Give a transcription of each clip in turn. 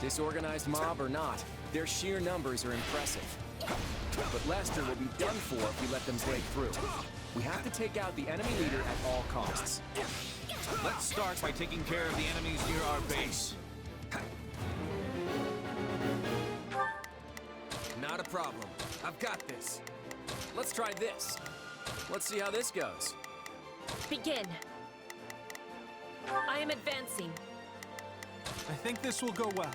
Disorganized mob or not, their sheer numbers are impressive. But Lester will be done for if we let them break through. We have to take out the enemy leader at all costs. Let's start by taking care of the enemies near our base. Not a problem. I've got this. Let's try this. Let's see how this goes. Begin. I am advancing. I think this will go well.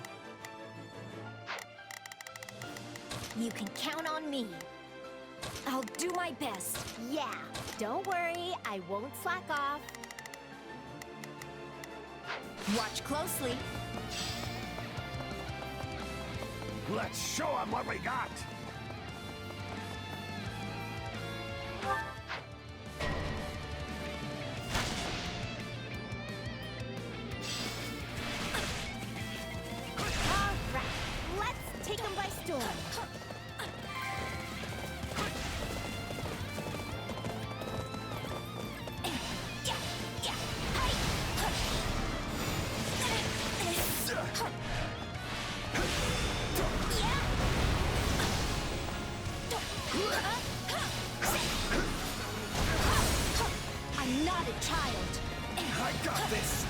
You can count on me. I'll do my best. Yeah, don't worry, I won't slack off. Watch closely. Let's show them what we got! All right, let's take them by storm. I'm not a child. I got this!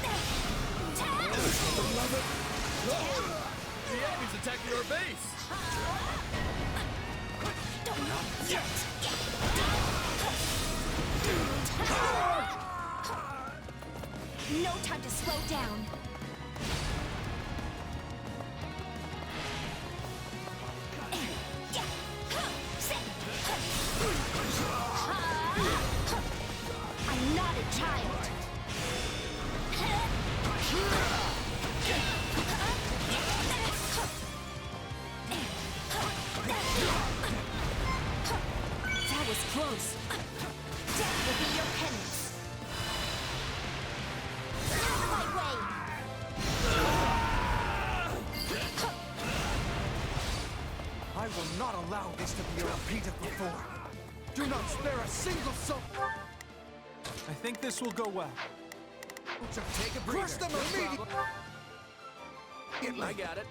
The enemy's attacking our base! Not yet! No time to slow down. I'm not a child. That was close. Death will be your penance. Out of my way! I will not allow this to be a repeat of before. Do not spare a single soul. I think this will go well. Take a breather. Crush them immediately. I got it.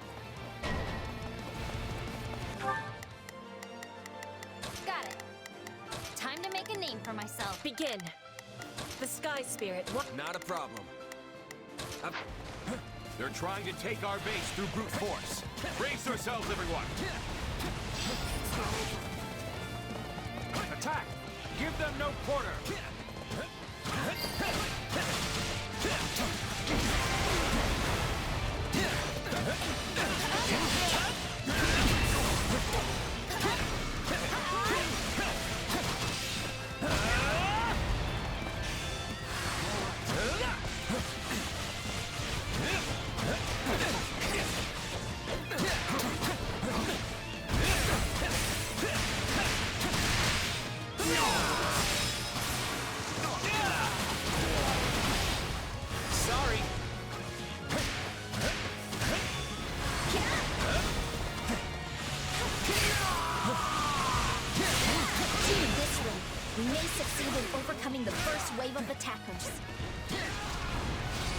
Got it. Time to make a name for myself. Begin. The Sky Spirit. What? Not a problem. They're trying to take our base through brute force. Brace yourselves, everyone! Attack! Give them no quarter! Sorry. Due to this rate, we may succeed in overcoming the first wave of attackers.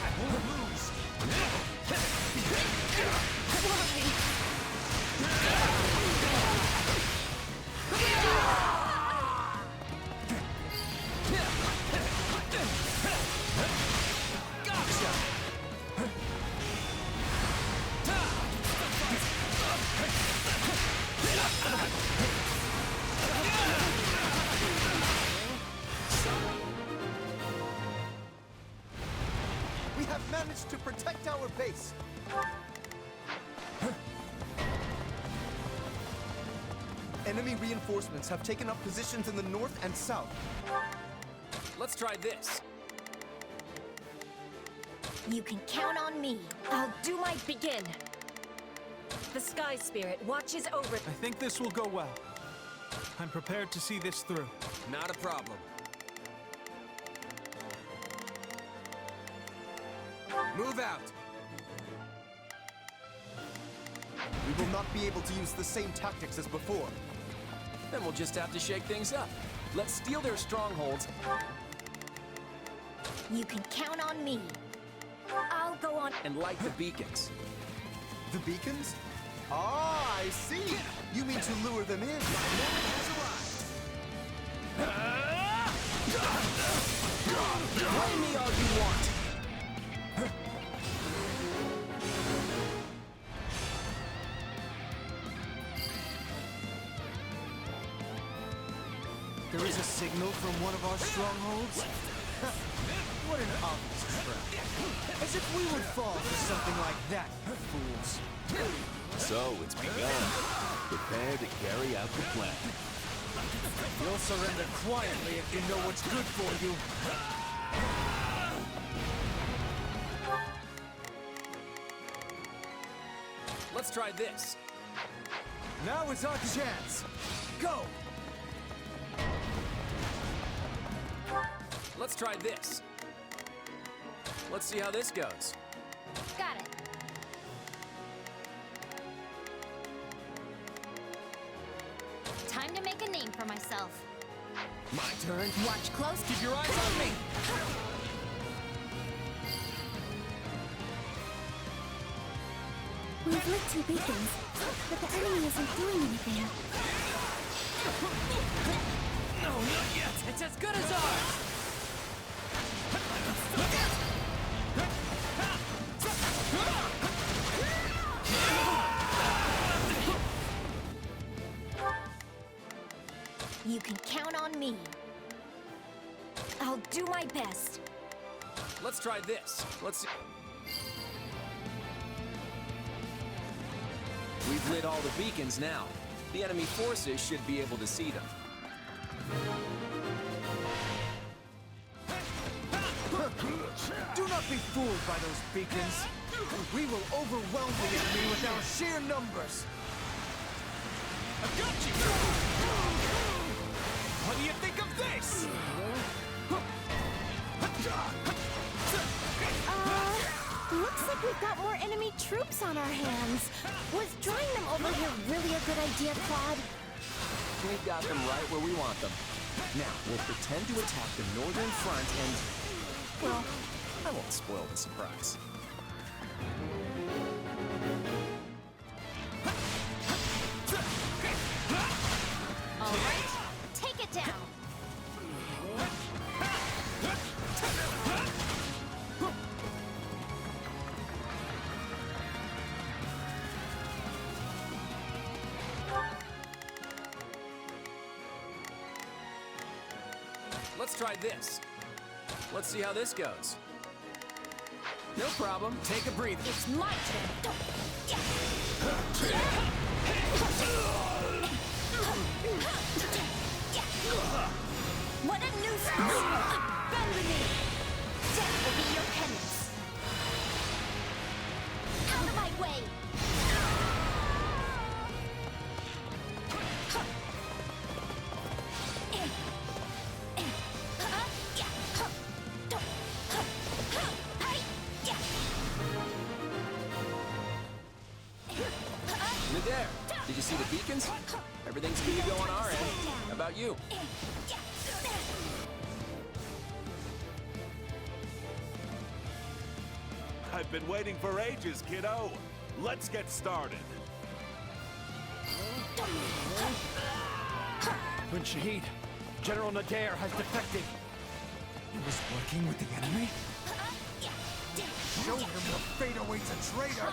I won't lose! We have managed to protect our base. Enemy reinforcements have taken up positions in the north and south. Let's try this. You can count on me. I'll do my Begin. The Sky Spirit watches over. I think this will go well. I'm prepared to see this through. Not a problem. Move out. We will not be able to use the same tactics as before. Then we'll just have to shake things up. Let's steal their strongholds. You can count on me. I'll go on. And light the beacons. The beacons? Ah, I see! You mean to lure them in? My moment has arrived! Blame me all you want! There is a signal from one of our strongholds? What an obvious trap. As if we would fall for something like that, fools. So it's begun. Prepare to carry out the plan. You'll surrender quietly if you know what's good for you. Let's try this. Now is our chance. Go! Let's try this. Let's see how this goes. Got it. Time to make a name for myself. My turn. Watch close. Keep your eyes on me. We've lit 2 beacons, but the enemy isn't doing anything. No, not yet. It's as good as ours. You can count on me. I'll do my best. Let's try this. Let's see. We've lit all the beacons now. The enemy forces should be able to see them. Do not be fooled by those beacons. We will overwhelm the enemy with our sheer numbers. I've got you! What do you think of this? Looks like we've got more enemy troops on our hands. Was drawing them over here really a good idea, Claude? We've got them right where we want them. Now, we'll pretend to attack the northern front and... well, I won't spoil the surprise. All right, take it down. Let's try this. Let's see how this goes. No problem. Take a breather. It's my turn. What a nuisance! Bend with me! Death will be your penance! Out of my way! Nader, did you see the beacons? Everything's good to go on our end. How about you? I've been waiting for ages, kiddo. Let's get started. Prince Shahid, General Nader has defected. He was working with the enemy? Show him what fate awaits a traitor!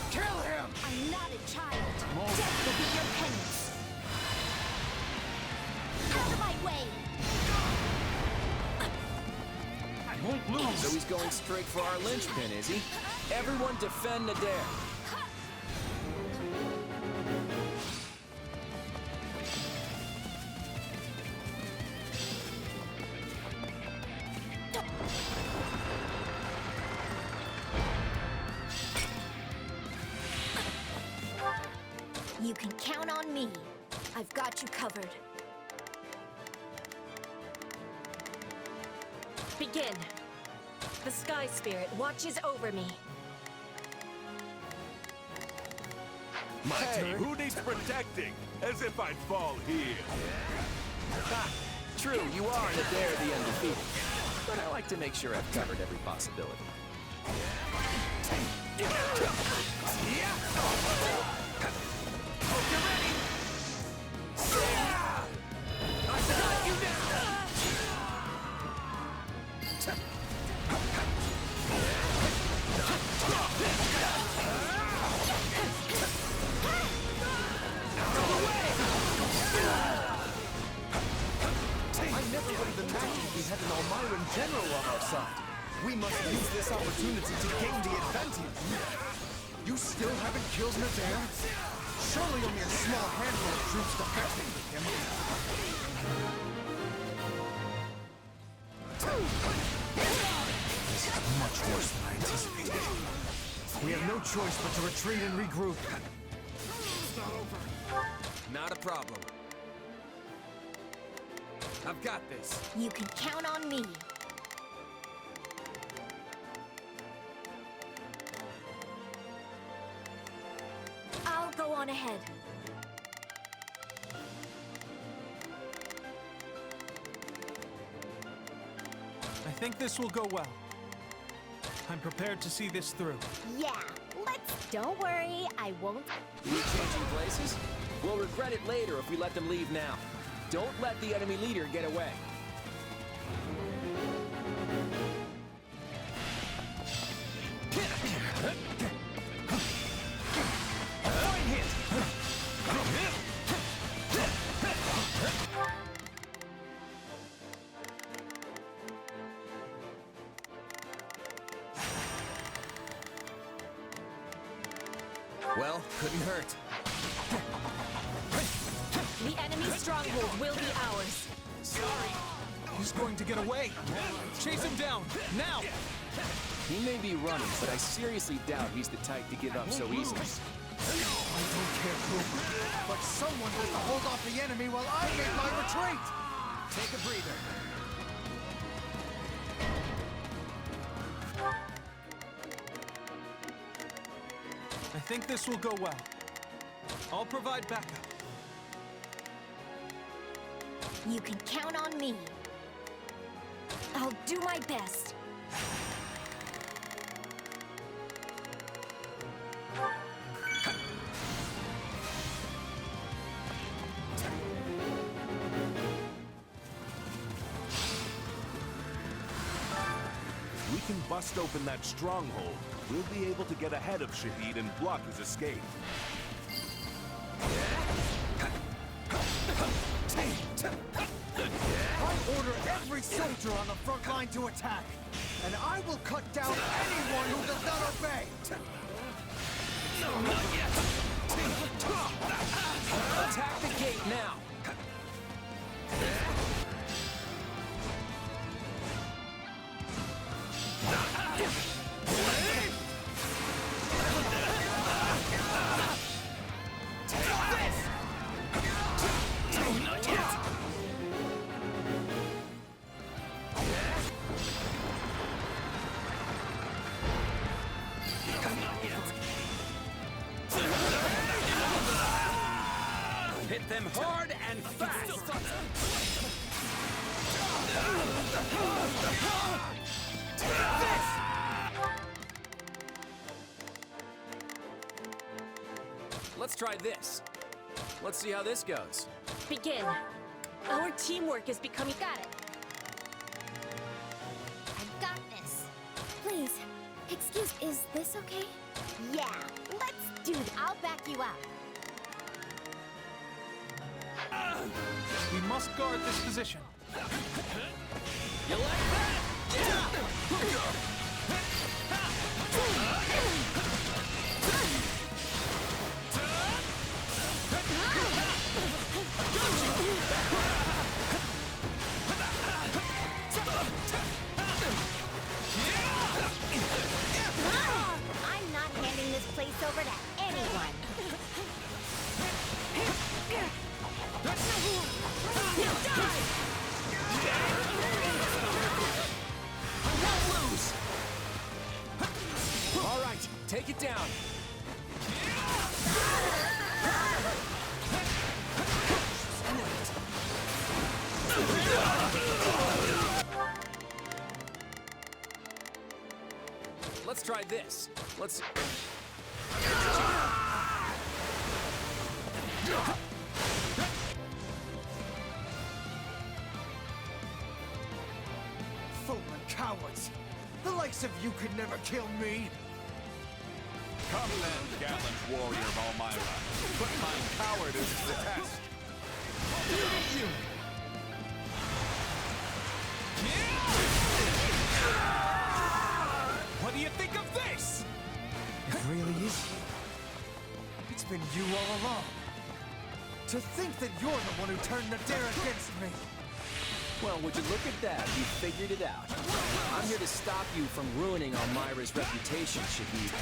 Kill him! I'm not a child. Death will be your penance. Out of my way! I won't lose! So he's going straight for our linchpin, is he? Everyone defend Nader. You can count on me. I've got you covered. Begin. The Sky Spirit watches over me. My Hey, turn. who needs protecting? As if I'd fall here. Ha! True, you are Nader the undefeated. But I like to make sure I've covered every possibility. Hope you're ready! I got you now! I never would have imagined we had an Almiran general on our side. We must use this opportunity to gain the advantage. You still haven't killed Nadir? Surely only a small handful of troops defecting with him. This is much worse than I anticipated. We have no choice but to retreat and regroup. Not a problem. I've got this. You can count on me. I'll go on ahead. I think this will go well. I'm prepared to see this through. Yeah, don't worry, I won't. We changing places? We'll regret it later if we let them leave now. Don't let the enemy leader get away. Well, couldn't hurt. The enemy's stronghold will be ours. Sorry. He's going to get away. Chase him down, now! He may be running, but I seriously doubt he's the type to give up so easily. I don't care who, but someone has to hold off the enemy while I make my retreat! Take a breather. I think this will go well. I'll provide backup. You can count on me. I'll do my best. If we can bust open that stronghold, we'll be able to get ahead of Shahid and block his escape. I order every soldier on the front line to attack, and I will cut down anyone who does not obey! Attack the gate now! Hit them hard and fast! Let's try this. Let's see how this goes. Begin. Our teamwork is becoming... Got it. I got this. Please, excuse, is this okay? Yeah, let's do it. I'll back you up. We must guard this position. You like that? I'm not handing this place over to anyone. All right, take it down. Let's try this. Let's... Fódlan cowards! The likes of you could never kill me! Come then, gallant warrior of Elmira. Put my cowardice to the test. You! What do you think of this? It really is you. It's been you all along. To think that you're the one who turned Nadir against me! Well, would you look at that? You figured it out. I'm here to stop you from ruining Elmira's reputation, Shahid.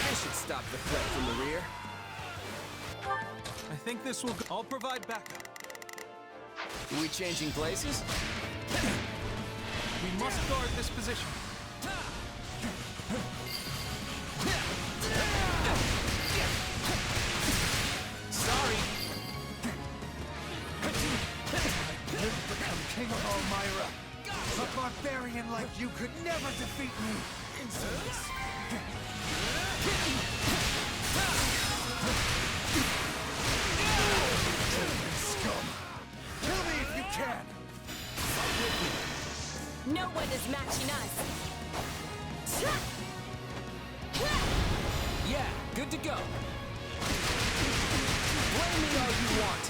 I should stop the threat from the rear. I think this will go. I'll provide backup. Are we changing places? We must guard this position. Sorry. You've become king of Elmira. A barbarian like you could never defeat me. Insolence. Scum. Kill me if you can. No one is matching us. Yeah, good to go. Blame me all you want.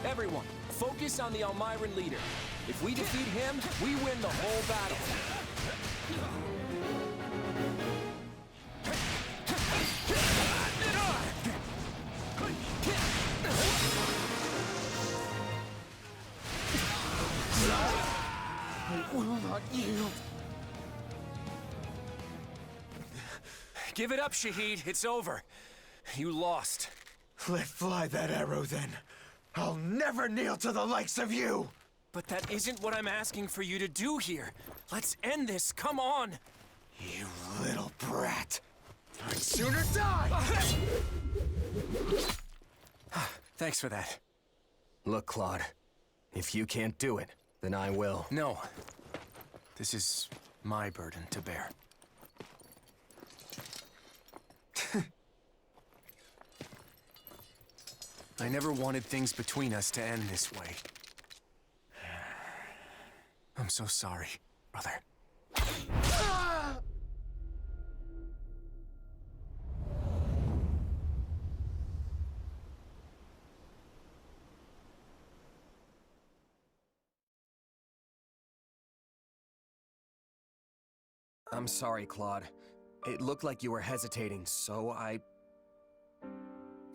Everyone, focus on the Elmiran leader. If we defeat him, we win the whole battle. I will not yield. Give it up, Shahid. It's over. You lost. Let fly that arrow, then. I'll never kneel to the likes of you! But that isn't what I'm asking for you to do here. Let's end this. Come on. You little brat. I'd sooner die! Thanks for that. Look, Claude. If you can't do it, then I will. No. This is my burden to bear. I never wanted things between us to end this way. I'm so sorry, brother. I'm sorry, Claude. It looked like you were hesitating, so I...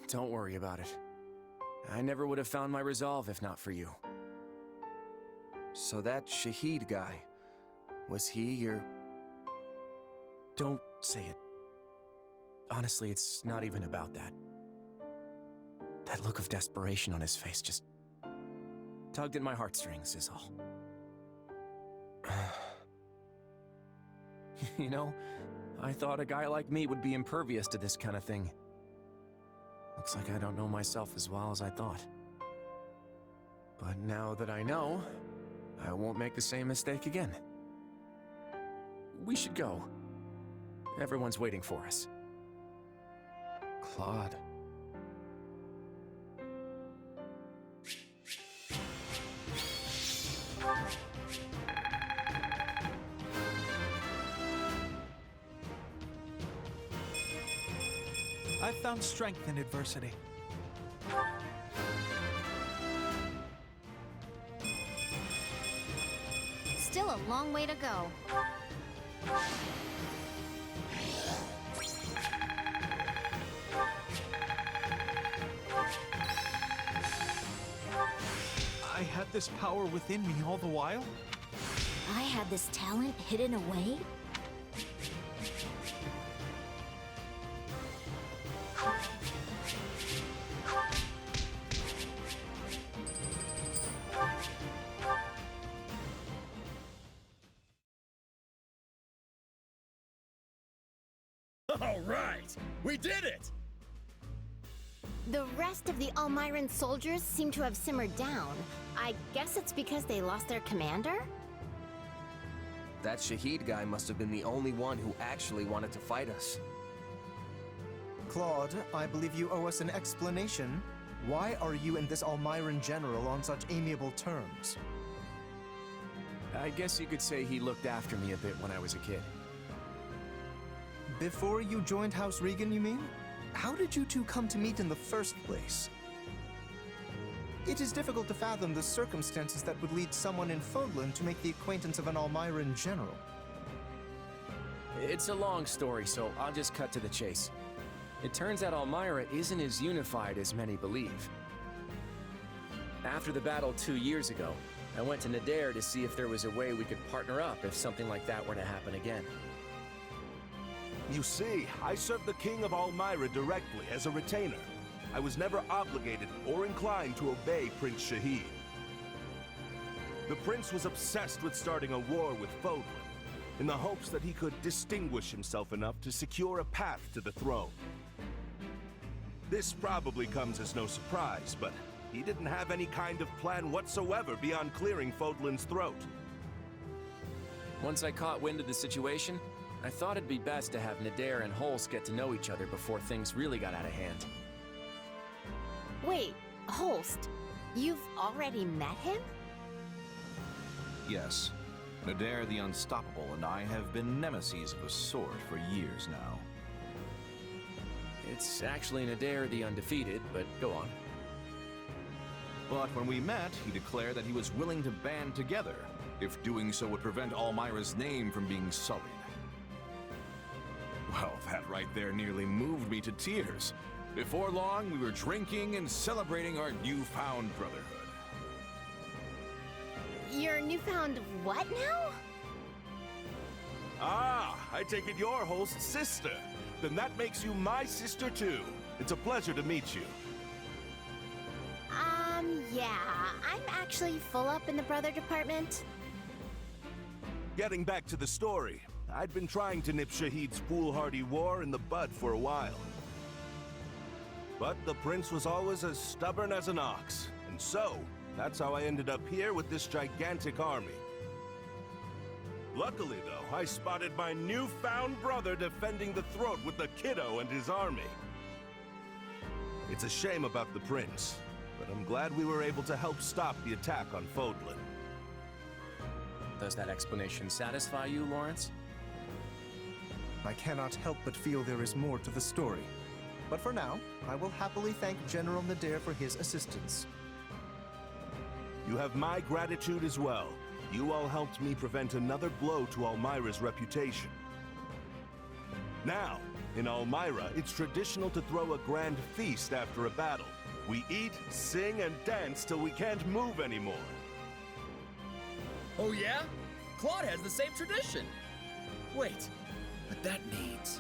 Don't worry about it. I never would have found my resolve if not for you. So that Shahid guy, was he your... Don't say it. Honestly, it's not even about that. That look of desperation on his face just... tugged at my heartstrings, is all. You know, I thought a guy like me would be impervious to this kind of thing. Looks like I don't know myself as well as I thought. But now that I know, I won't make the same mistake again. We should go. Everyone's waiting for us. Claude. I've found strength in adversity. Still a long way to go. I had this power within me all the while? I had this talent hidden away? All right! We did it! The rest of the Almiran soldiers seem to have simmered down. I guess it's because they lost their commander? That Shahid guy must have been the only one who actually wanted to fight us. Claude, I believe you owe us an explanation. Why are you and this Almiran general on such amiable terms? I guess you could say he looked after me a bit when I was a kid. Before you joined House Regan, you mean? How did you two come to meet in the first place? It is difficult to fathom the circumstances that would lead someone in Fódlan to make the acquaintance of an Almiran general. It's a long story, so I'll just cut to the chase. It turns out Almyra isn't as unified as many believe. After the battle 2 years ago, I went to Nadir to see if there was a way we could partner up if something like that were to happen again. You see, I served the King of Almyra directly as a retainer. I was never obligated or inclined to obey Prince Shahid. The prince was obsessed with starting a war with Fódlan, in the hopes that he could distinguish himself enough to secure a path to the throne. This probably comes as no surprise, but he didn't have any kind of plan whatsoever beyond clearing Fódlan's throat. Once I caught wind of the situation, I thought it'd be best to have Nadir and Holst get to know each other before things really got out of hand. Wait, Holst, you've already met him? Yes. Nadir the Unstoppable and I have been nemesis of a sort for years now. It's actually Nadir the Undefeated, but go on. But when we met, he declared that he was willing to band together, if doing so would prevent Almyra's name from being sullied. Well, that right there nearly moved me to tears. Before long, we were drinking and celebrating our newfound brotherhood. Your newfound what now? Ah, I take it you're Holst's sister. Then that makes you my sister too. It's a pleasure to meet you. Yeah, I'm actually full up in the brother department. Getting back to the story, I'd been trying to nip Shahid's foolhardy war in the bud for a while. But the prince was always as stubborn as an ox, and so, that's how I ended up here with this gigantic army. Luckily, though, I spotted my newfound brother defending the throat with the kiddo and his army. It's a shame about the prince, but I'm glad we were able to help stop the attack on Fódlan. Does that explanation satisfy you, Lawrence? I cannot help but feel there is more to the story. But for now, I will happily thank General Nadir for his assistance. You have my gratitude as well. You all helped me prevent another blow to Almyra's reputation. Now, in Almyra, it's traditional to throw a grand feast after a battle. We eat, sing, and dance till we can't move anymore. Oh yeah? Claude has the same tradition. Wait, but that means...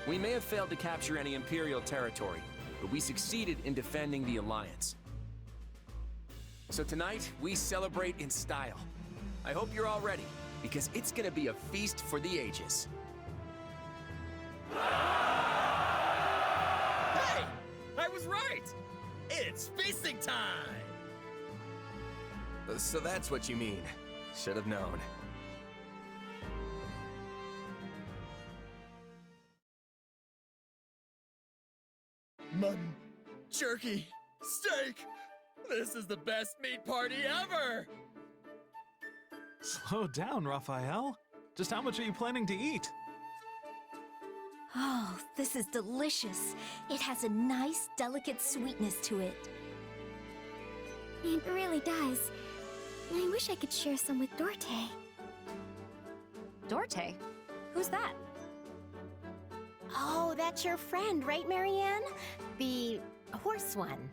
We may have failed to capture any Imperial territory, but we succeeded in defending the Alliance. So tonight, we celebrate in style. I hope you're all ready, because it's gonna be a feast for the ages. Hey! I was right! It's feasting time! So that's what you mean. Should have known. Mutton, jerky, steak! This is the best meat party ever! Slow down, Raphael. Just how much are you planning to eat? Oh, this is delicious. It has a nice, delicate sweetness to it. It really does. I wish I could share some with Dorte. Dorte? Who's that? Oh, that's your friend, right, Marianne? The horse one.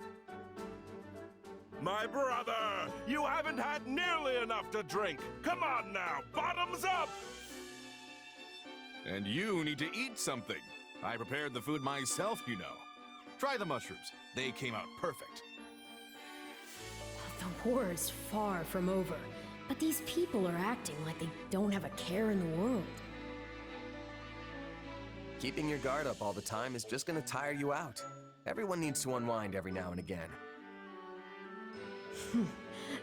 My brother! You haven't had nearly enough to drink! Come on now, bottoms up! And you need to eat something. I prepared the food myself, you know. Try the mushrooms. They came out perfect. The war is far from over. But these people are acting like they don't have a care in the world. Keeping your guard up all the time is just gonna tire you out. Everyone needs to unwind every now and again.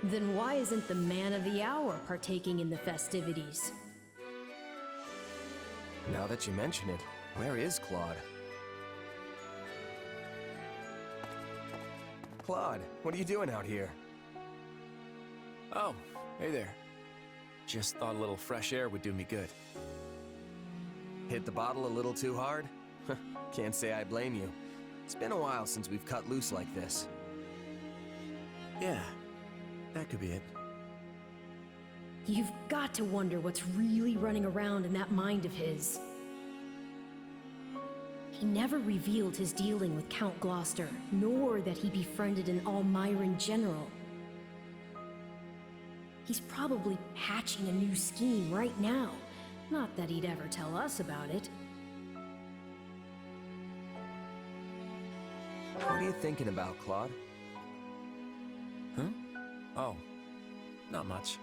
Then why isn't the man of the hour partaking in the festivities? Now that you mention it, where is Claude? Claude, what are you doing out here? Oh, hey there. Just thought a little fresh air would do me good. Hit the bottle a little too hard? Can't say I blame you. It's been a while since we've cut loose like this. Yeah, that could be it. You've got to wonder what's really running around in that mind of his. He never revealed his dealing with Count Gloucester, nor that he befriended an Almiran general. He's probably hatching a new scheme right now. Not that he'd ever tell us about it. What are you thinking about, Claude? Huh? Oh, not much.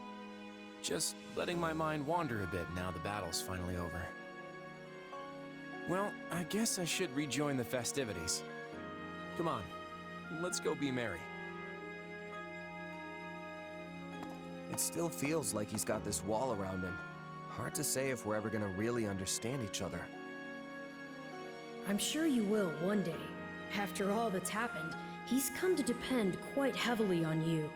Just letting my mind wander a bit now the battle's finally over. Well, I guess I should rejoin the festivities. Come on, let's go be merry. It still feels like he's got this wall around him. Hard to say if we're ever gonna really understand each other. I'm sure you will one day. After all that's happened, he's come to depend quite heavily on you.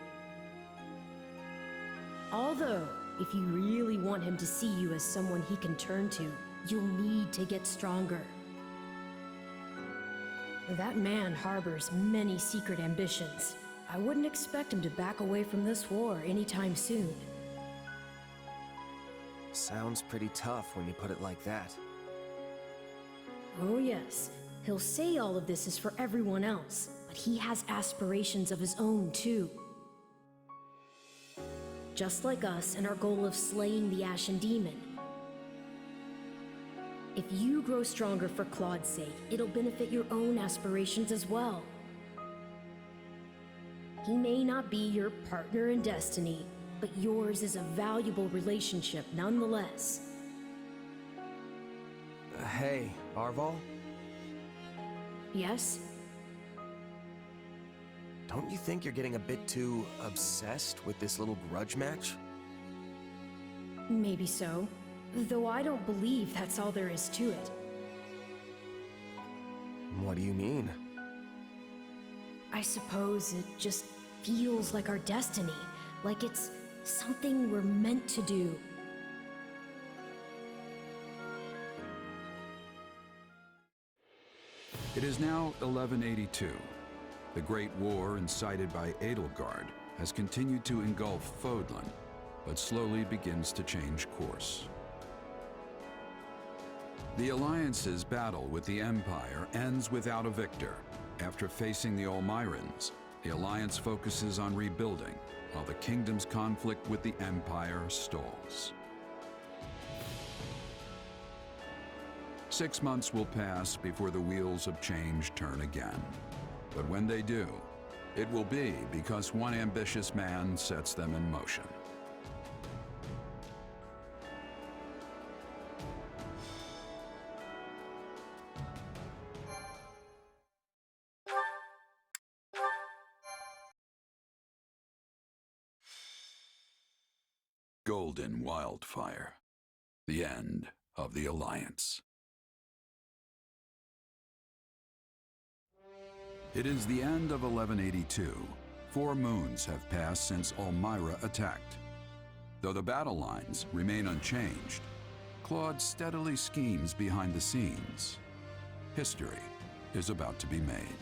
Although, if you really want him to see you as someone he can turn to, you'll need to get stronger. That man harbors many secret ambitions. I wouldn't expect him to back away from this war anytime soon. Sounds pretty tough when you put it like that. Oh yes, he'll say all of this is for everyone else, but he has aspirations of his own too. Just like us and our goal of slaying the Ashen Demon. If you grow stronger for Claude's sake, it'll benefit your own aspirations as well. He may not be your partner in destiny, but yours is a valuable relationship nonetheless. Hey, Arval? Yes? Don't you think you're getting a bit too obsessed with this little grudge match? Maybe so. Though I don't believe that's all there is to it. What do you mean? I suppose it just feels like our destiny, like it's something we're meant to do. It is now 1182. The Great War incited by Edelgard has continued to engulf Fódlan, but slowly begins to change course. The Alliance's battle with the Empire ends without a victor. After facing the Almirans, the Alliance focuses on rebuilding, while the Kingdom's conflict with the Empire stalls. 6 months will pass before the wheels of change turn again. But when they do, it will be because one ambitious man sets them in motion. Golden Wildfire. The end of the Alliance. It is the end of 1182. 4 moons have passed since Almira attacked. Though the battle lines remain unchanged, Claude steadily schemes behind the scenes. History is about to be made.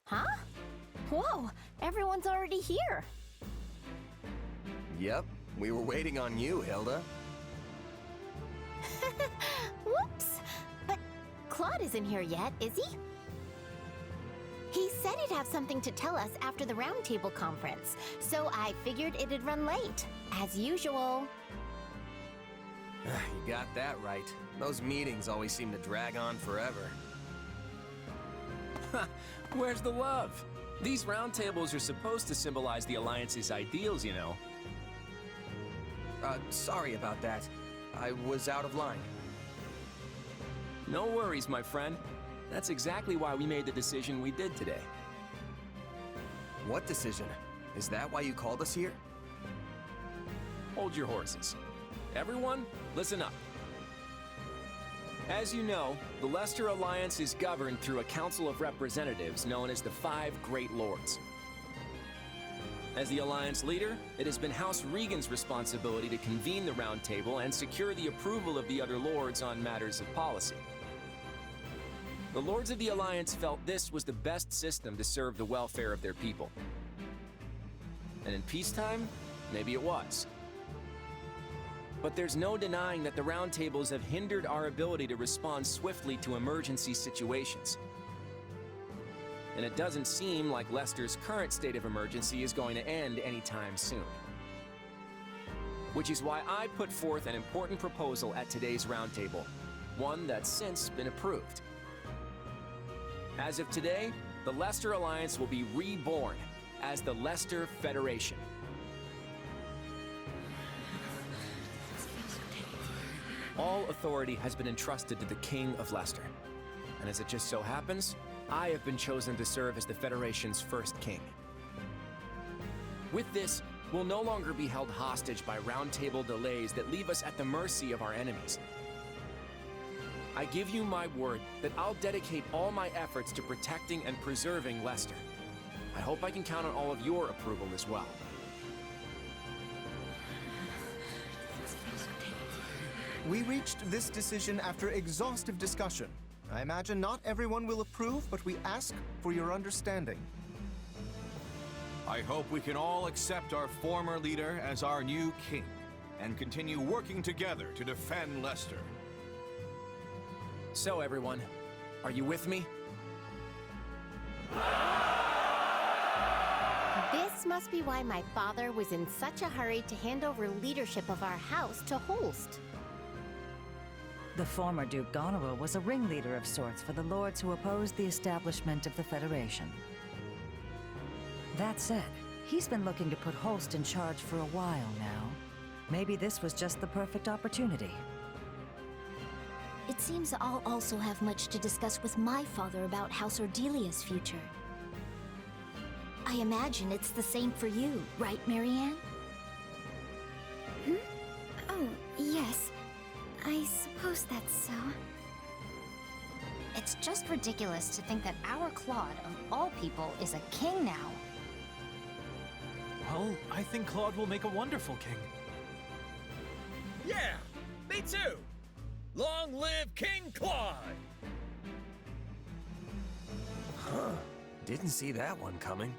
Huh? Whoa, everyone's already here. Yep, we were waiting on you, Hilda. Whoops! But Claude isn't here yet, is he? He said he'd have something to tell us after the roundtable conference, so I figured it'd run late, as usual. You got that right. Those meetings always seem to drag on forever. Where's the love? These roundtables are supposed to symbolize the Alliance's ideals, you know. Sorry about that. I was out of line. No worries, my friend. That's exactly why we made the decision we did today. What decision? Is that why you called us here? Hold your horses. Everyone, listen up. As you know, the Leicester Alliance is governed through a Council of Representatives known as the Five Great Lords. As the Alliance leader, it has been House Regan's responsibility to convene the Round Table and secure the approval of the other lords on matters of policy. The Lords of the Alliance felt this was the best system to serve the welfare of their people. And in peacetime, maybe it was. But there's no denying that the roundtables have hindered our ability to respond swiftly to emergency situations. And it doesn't seem like Leicester's current state of emergency is going to end anytime soon. Which is why I put forth an important proposal at today's roundtable, one that's since been approved. As of today, the Leicester Alliance will be reborn as the Leicester Federation. All authority has been entrusted to the King of Leicester. And as it just so happens, I have been chosen to serve as the Federation's first king. With this, we'll no longer be held hostage by roundtable delays that leave us at the mercy of our enemies. I give you my word that I'll dedicate all my efforts to protecting and preserving Leicester. I hope I can count on all of your approval as well. We reached this decision after exhaustive discussion. I imagine not everyone will approve, but we ask for your understanding. I hope we can all accept our former leader as our new king and continue working together to defend Leicester. So everyone, are you with me? This must be why my father was in such a hurry to hand over leadership of our house to Holst. The former Duke Goneril was a ringleader of sorts for the lords who opposed the establishment of the Federation. That said, he's been looking to put Holst in charge for a while now. Maybe this was just the perfect opportunity. It seems I'll also have much to discuss with my father about House Ordelia's future. I imagine it's the same for you, right, Marianne? Oh, yes. I suppose that's so. It's just ridiculous to think that our Claude, of all people, is a king now. Well, I think Claude will make a wonderful king. Yeah, me too! Long live King Claude! Huh. Didn't see that one coming.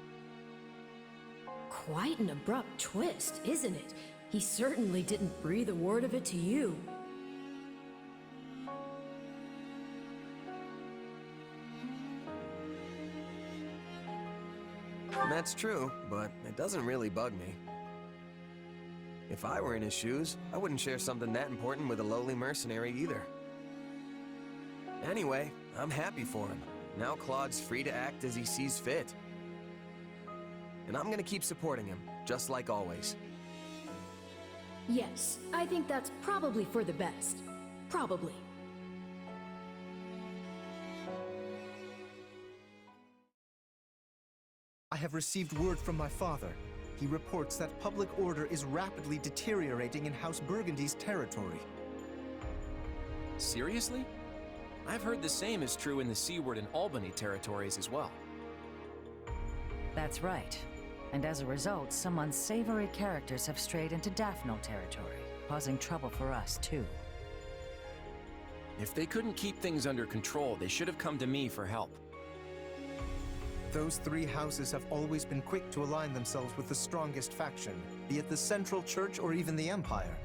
Quite an abrupt twist, isn't it? He certainly didn't breathe a word of it to you. That's true, but it doesn't really bug me. If I were in his shoes, I wouldn't share something that important with a lowly mercenary either. Anyway, I'm happy for him. Now Claude's free to act as he sees fit. And I'm gonna keep supporting him, just like always. Yes, I think that's probably for the best. Probably. I have received word from my father. He reports that public order is rapidly deteriorating in House Burgundy's territory. Seriously? I've heard the same is true in the Seaward and Albany territories as well. That's right. And as a result, some unsavory characters have strayed into Daphne territory, causing trouble for us, too. If they couldn't keep things under control, they should have come to me for help. Those three houses have always been quick to align themselves with the strongest faction, be it the Central Church or even the Empire.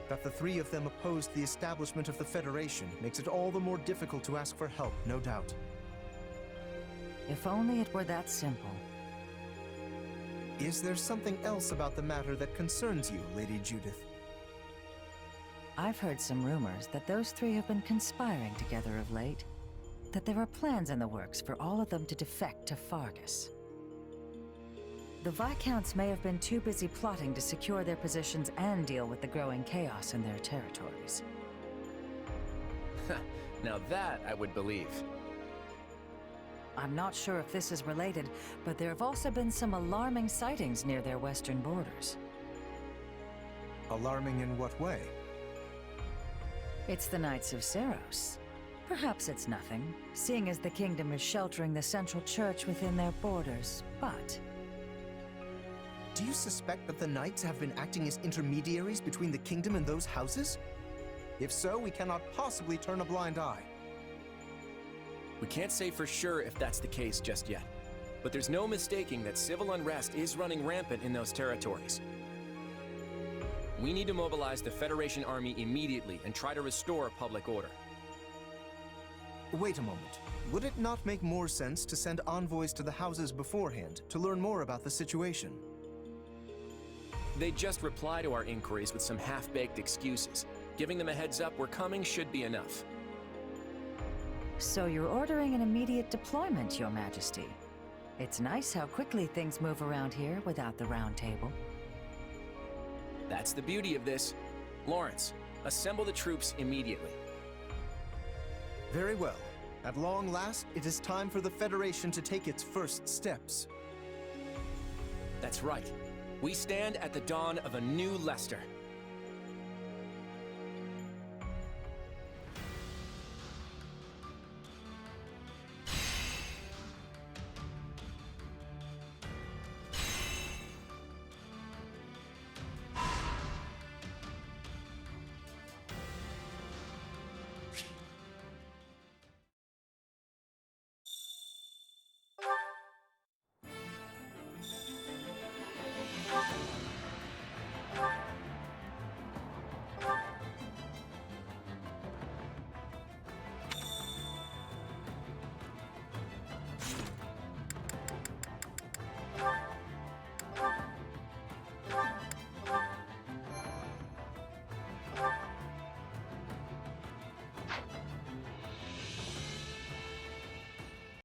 That the three of them opposed the establishment of the Federation makes it all the more difficult to ask for help, no doubt. If only it were that simple. Is there something else about the matter that concerns you, Lady Judith? I've heard some rumors that those three have been conspiring together of late. That there are plans in the works for all of them to defect to Fargus. The Viscounts may have been too busy plotting to secure their positions and deal with the growing chaos in their territories. Now that I would believe. I'm not sure if this is related, but there have also been some alarming sightings near their western borders. Alarming in what way? It's the Knights of Seros. Perhaps it's nothing, seeing as the kingdom is sheltering the central church within their borders, but... Do you suspect that the Knights have been acting as intermediaries between the kingdom and those houses? If so, we cannot possibly turn a blind eye. We can't say for sure if that's the case just yet, but there's no mistaking that civil unrest is running rampant in those territories. We need to mobilize the Federation army immediately and try to restore public order. Wait a moment. Would it not make more sense to send envoys to the houses beforehand to learn more about the situation? They just reply to our inquiries with some half-baked excuses. Giving them a heads up we're coming should be enough. So you're ordering an immediate deployment, Your Majesty. It's nice how quickly things move around here without the Round Table. That's the beauty of this. Lawrence, assemble the troops immediately. Very well. At long last, it is time for the Federation to take its first steps. That's right. We stand at the dawn of a new Leicester.